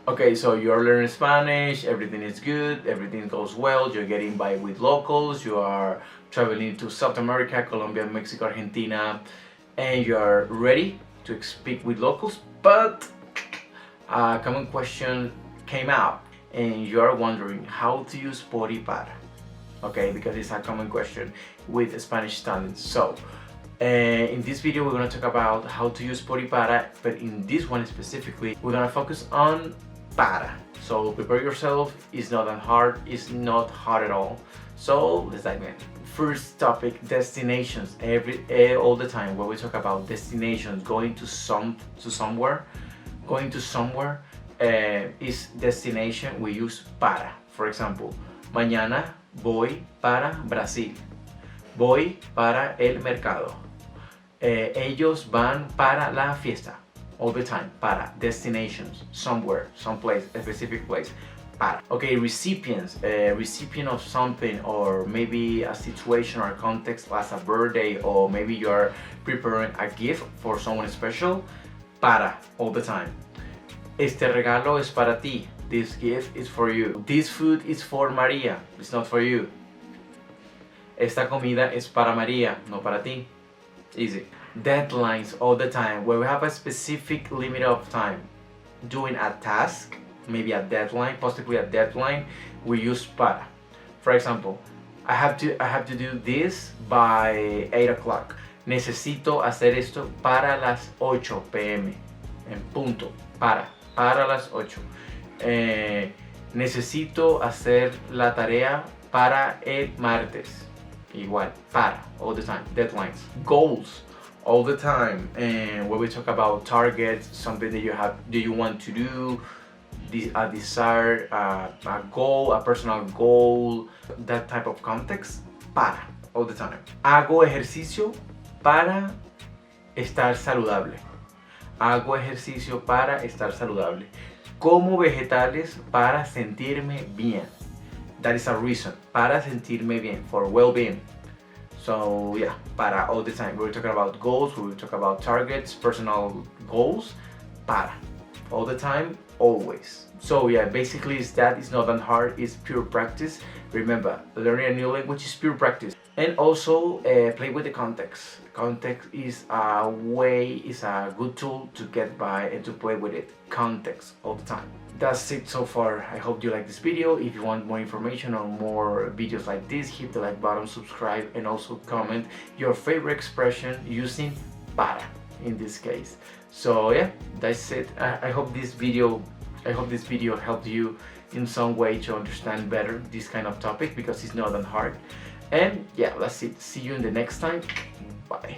Okay, so you're learning Spanish, everything is good, everything goes well, you're getting by with locals, you are traveling to South America, Colombia, Mexico, Argentina, and you're ready to speak with locals, but a common question came out and you're wondering how to use por y para. Okay, because it's a common question with Spanish students. So, in this video we're going to talk about how to use por y para, but in this one specifically we're going to focus on para. So prepare yourself, it's not that hard, it's not hard at all. So let's dive in. First topic, destinations. All the time when we talk about destinations, going to somewhere is destination, we use para. For example, mañana voy para Brasil, voy para el mercado, ellos van para la fiesta. All the time, para. Destinations, somewhere, someplace, a specific place, para. Okay, recipients, recipient of something, or maybe a situation or context as a birthday, or maybe you're preparing a gift for someone special, para, all the time. Este regalo es para ti, this gift is for you. This food is for Maria, it's not for you. Esta comida es para María, no para ti. Easy. Deadlines, all the time. When we have a specific limit of time doing a task, maybe a deadline, possibly a deadline, we use para. For example, I have to do this by 8 o'clock. Necesito hacer esto para las 8 p.m. En punto. Para las 8. Necesito hacer la tarea para el martes. Igual, para, all the time. Deadlines. Goals, all the time. And when we talk about targets, something that you want to do, a desire, a goal, a personal goal, that type of context, para, all the time. Hago ejercicio para estar saludable. Hago ejercicio para estar saludable. Como vegetales para sentirme bien. That is a reason. Para sentirme bien, for well-being. So yeah, para, all the time. We're talking about goals, we talk about targets, personal goals. Para, all the time, always. So yeah, basically it's not that hard, it's pure practice. Remember, learning a new language is pure practice. And also play with the context. Context is a good tool to get by and to play with it. Context all the time. That's it so far. I hope you like this video. If you want more information or more videos like this, hit the like button, subscribe, and also comment your favorite expression using para in this case. So yeah, that's it. I hope this video helped you in some way to understand better this kind of topic, because it's not that hard. And yeah, that's it. See you in the next time. Bye.